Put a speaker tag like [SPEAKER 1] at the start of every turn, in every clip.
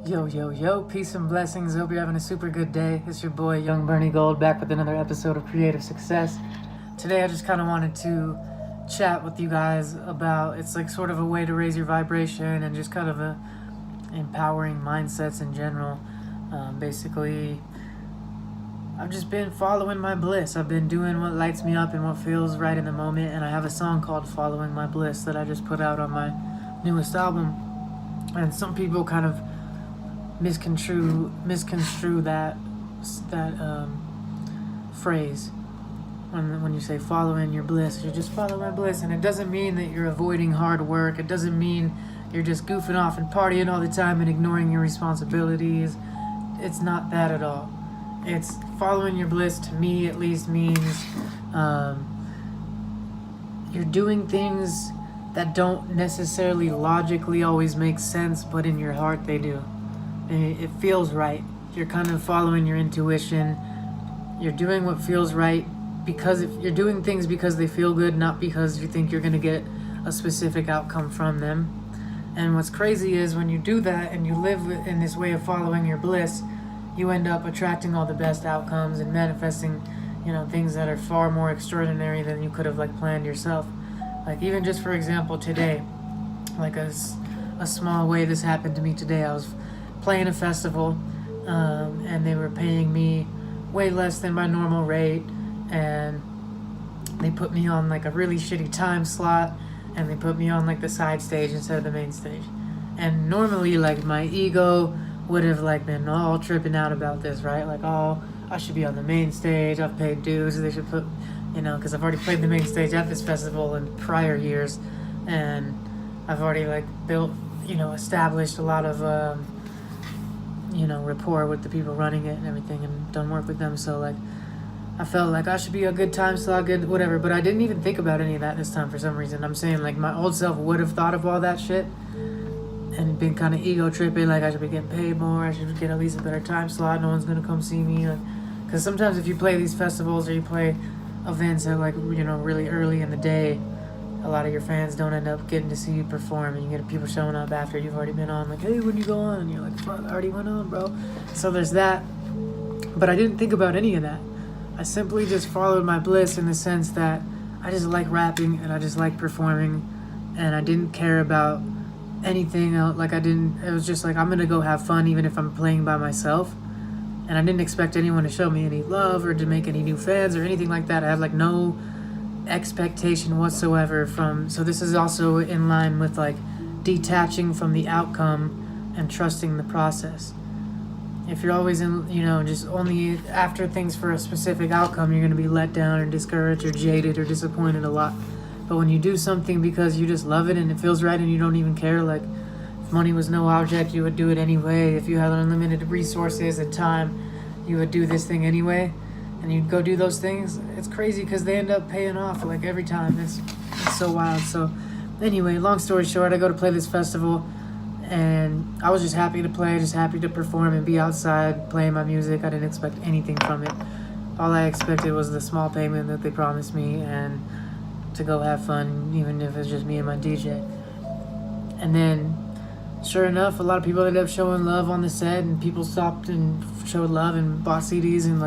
[SPEAKER 1] Yo, yo, yo, peace and blessings. Hope you're having a super good day. It's your boy, Young Bernie Gold, back with another episode of Creative Success. Today, I just kind of wanted to chat with you guys about, it's like sort of a way to raise your vibration and just kind of empowering mindsets in general. Basically, I've just been following my bliss. I've been doing what lights me up and what feels right in the moment, and I have a song called Following My Bliss that I just put out on my newest album. And some people kind of misconstrue that phrase when you say following your bliss. You just follow my bliss, and it doesn't mean that you're avoiding hard work. It doesn't mean you're just goofing off and partying all the time and ignoring your responsibilities. It's not that at all. It's following your bliss, to me at least, means you're doing things that don't necessarily logically always make sense, but in your heart they do. It feels right. You're kind of following your intuition. You're doing what feels right because you're doing things because they feel good, not because you think you're going to get a specific outcome from them. And what's crazy is when you do that and you live in this way of following your bliss, you end up attracting all the best outcomes and manifesting, things that are far more extraordinary than you could have planned yourself. Like even just for example, today, like a small way this happened to me today. I was playing a festival, and they were paying me way less than my normal rate, and they put me on a really shitty time slot, and they put me on the side stage instead of the main stage. And normally my ego would have been all tripping out about this, right? Oh, I should be on the main stage, I've paid dues, they should put, because I've already played the main stage at this festival in prior years, and I've already built, established a lot of rapport with the people running it and everything, and done work with them. So I felt I should be a good time slot, good whatever. But I didn't even think about any of that this time for some reason. I'm saying my old self would have thought of all that shit and been kind of ego tripping, I should be getting paid more, I should get at least a better time slot, no one's gonna come see me. Because sometimes if you play these festivals or you play events at really early in the day, a lot of your fans don't end up getting to see you perform, and you get people showing up after you've already been on, hey, when you go on? And you're fuck, I already went on, bro. So there's that. But I didn't think about any of that. I simply just followed my bliss in the sense that I just like rapping and I just like performing, and I didn't care about anything else. It was just I'm gonna go have fun even if I'm playing by myself. And I didn't expect anyone to show me any love or to make any new fans or anything like that. I have no expectation whatsoever so this is also in line with detaching from the outcome and trusting the process. If you're always in just only after things for a specific outcome, you're going to be let down or discouraged or jaded or disappointed a lot. But when you do something because you just love it and it feels right and you don't even care, if money was no object, you would do it anyway. If you had unlimited resources and time, you would do this thing anyway, and you'd go do those things. It's crazy because they end up paying off every time. It's so wild. So anyway, long story short, I go to play this festival, and I was just happy to play, just happy to perform and be outside playing my music. I didn't expect anything from it. All I expected was the small payment that they promised me and to go have fun, even if it's just me and my DJ. And then sure enough, a lot of people ended up showing love on the set, and people stopped and showed love and bought CDs and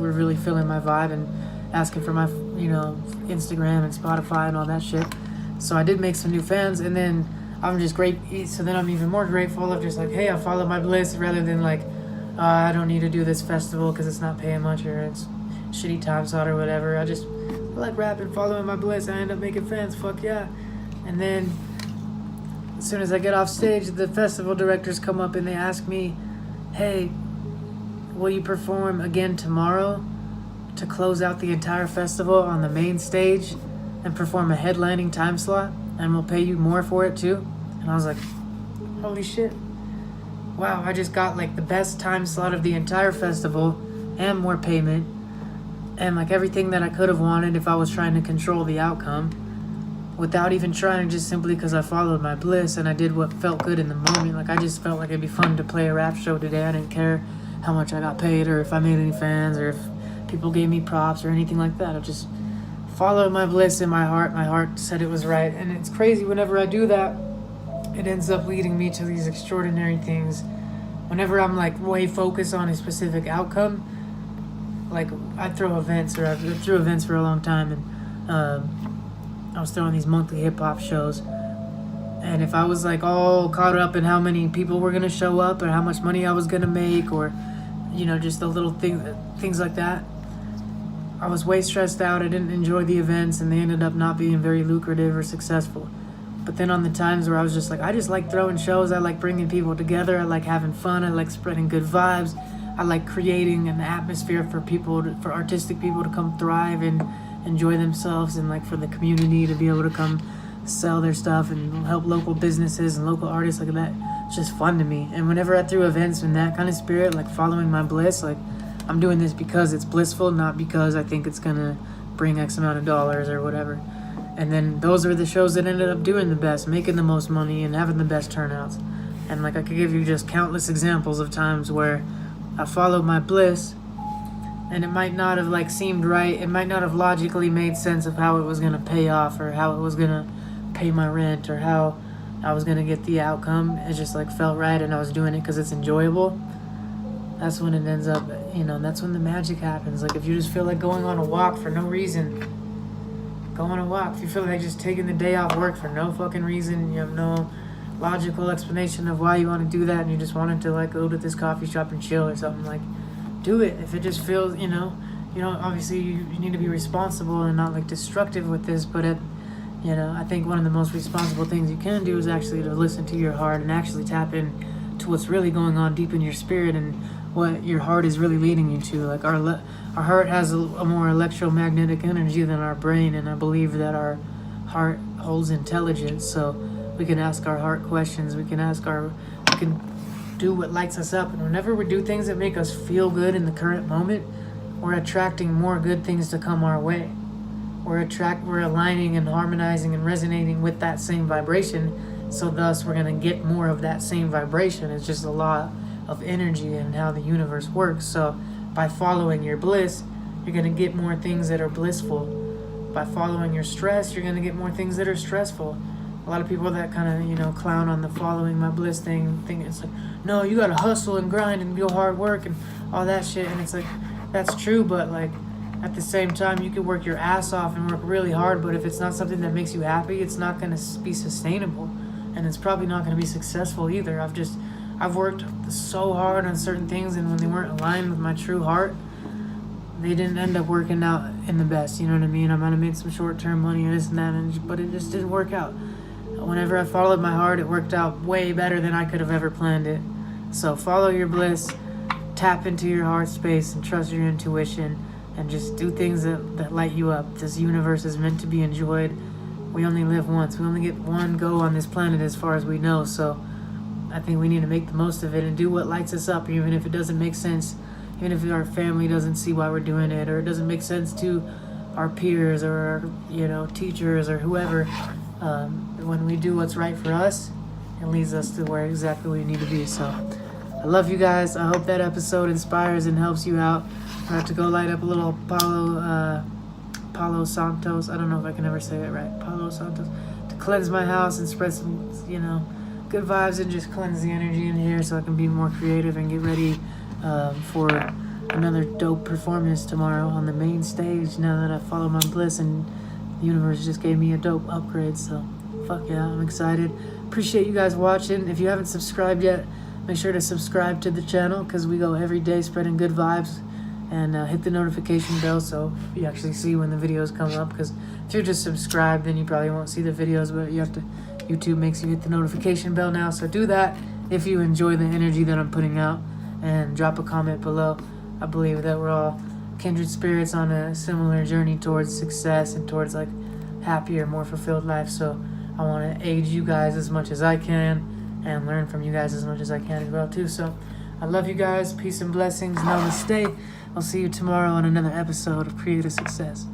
[SPEAKER 1] were really feeling my vibe and asking for my Instagram and Spotify and all that shit. So I did make some new fans, and then I'm just great. So then I'm even more grateful of just hey, I followed my bliss, rather than I don't need to do this festival because it's not paying much or it's shitty time slot or whatever. I like rapping, following my bliss. I end up making fans. Fuck yeah. And then as soon as I get off stage, the festival directors come up and they ask me, hey, will you perform again tomorrow to close out the entire festival on the main stage and perform a headlining time slot, and we'll pay you more for it too? And I was like, holy shit. Wow, I just got the best time slot of the entire festival and more payment and everything that I could have wanted if I was trying to control the outcome, without even trying, just simply because I followed my bliss and I did what felt good in the moment. I just felt it'd be fun to play a rap show today. I didn't care how much I got paid or if I made any fans or if people gave me props or anything like that. I just followed my bliss in my heart. My heart said it was right. And it's crazy, whenever I do that, it ends up leading me to these extraordinary things whenever I'm like way focused on a specific outcome, like I throw events, or I've threw events for a long time, and I was throwing these monthly hip hop shows. And if I was like all caught up in how many people were gonna show up, or how much money I was gonna make, or just the little things like that, I was way stressed out. I didn't enjoy the events, and they ended up not being very lucrative or successful. But then on the times where I was just like, I just like throwing shows, I like bringing people together, I like having fun, I like spreading good vibes, I like creating an atmosphere for for artistic people to come thrive and enjoy themselves, and like for the community to be able to come sell their stuff and help local businesses and local artists like that. It's just fun to me. And whenever I threw events in that kind of spirit, like following my bliss, like I'm doing this because it's blissful, not because I think it's gonna bring X amount of dollars or whatever. And then those are the shows that ended up doing the best, making the most money, and having the best turnouts. And like I could give you just countless examples of times where I followed my bliss, and it might not have like seemed right. It might not have logically made sense of how it was gonna pay off, or how it was gonna pay my rent, or how I was gonna get the outcome. It just like felt right, and I was doing it because it's enjoyable. That's when it ends up, that's when the magic happens. Like if you just feel like going on a walk for no reason, go on a walk. If you feel like just taking the day off work for no fucking reason, you have no logical explanation of why you want to do that, and you just wanted to like go to this coffee shop and chill or something, like do it. If it just feels, obviously you need to be responsible and not like destructive with this, but I think one of the most responsible things you can do is actually to listen to your heart and actually tap in to what's really going on deep in your spirit and what your heart is really leading you to. Like our heart has a more electromagnetic energy than our brain, and I believe that our heart holds intelligence. So we can ask our heart questions. We can do what lights us up. And whenever we do things that make us feel good in the current moment, we're attracting more good things to come our way. We're aligning and harmonizing and resonating with that same vibration. So thus we're gonna get more of that same vibration. It's just a law of energy and how the universe works. So by following your bliss, you're going to get more things that are blissful. By following your stress, you're going to get more things that are stressful. A lot of people that kind of, clown on the following my bliss thing, think it's like, no, you got to hustle and grind and go hard work and all that shit. And it's like, that's true, but like at the same time, you could work your ass off and work really hard, but if it's not something that makes you happy, it's not going to be sustainable, and it's probably not going to be successful either. I've worked so hard on certain things, and when they weren't aligned with my true heart, they didn't end up working out in the best. You know what I mean? I might have made some short-term money and this and that, but it just didn't work out. Whenever I followed my heart, it worked out way better than I could have ever planned it. So follow your bliss, tap into your heart space, and trust your intuition, and just do things that light you up. This universe is meant to be enjoyed. We only live once. We only get one go on this planet as far as we know, so I think we need to make the most of it and do what lights us up, even if it doesn't make sense, even if our family doesn't see why we're doing it, or it doesn't make sense to our peers or our, teachers or whoever. When we do what's right for us, it leads us to where exactly we need to be. So I love you guys. I hope that episode inspires and helps you out. I have to go light up a little Palo Santos. I don't know if I can ever say it right. Palo Santos. To cleanse my house and spread some, good vibes, and just cleanse the energy in here so I can be more creative and get ready for another dope performance tomorrow on the main stage, now that I follow my bliss and the universe just gave me a dope upgrade. So fuck yeah, I'm excited. Appreciate you guys watching. If you haven't subscribed yet, make sure to subscribe to the channel, because we go every day spreading good vibes, and hit the notification bell so you actually see when the videos come up, because if you're just subscribed, then you probably won't see the videos, but YouTube makes you hit the notification bell now, so do that if you enjoy the energy that I'm putting out, and drop a comment below. I believe that we're all kindred spirits on a similar journey towards success and towards like happier, more fulfilled life. So I want to aid you guys as much as I can and learn from you guys as much as I can as well too. So I love you guys. Peace and blessings. Namaste. I'll see you tomorrow on another episode of Creative Success.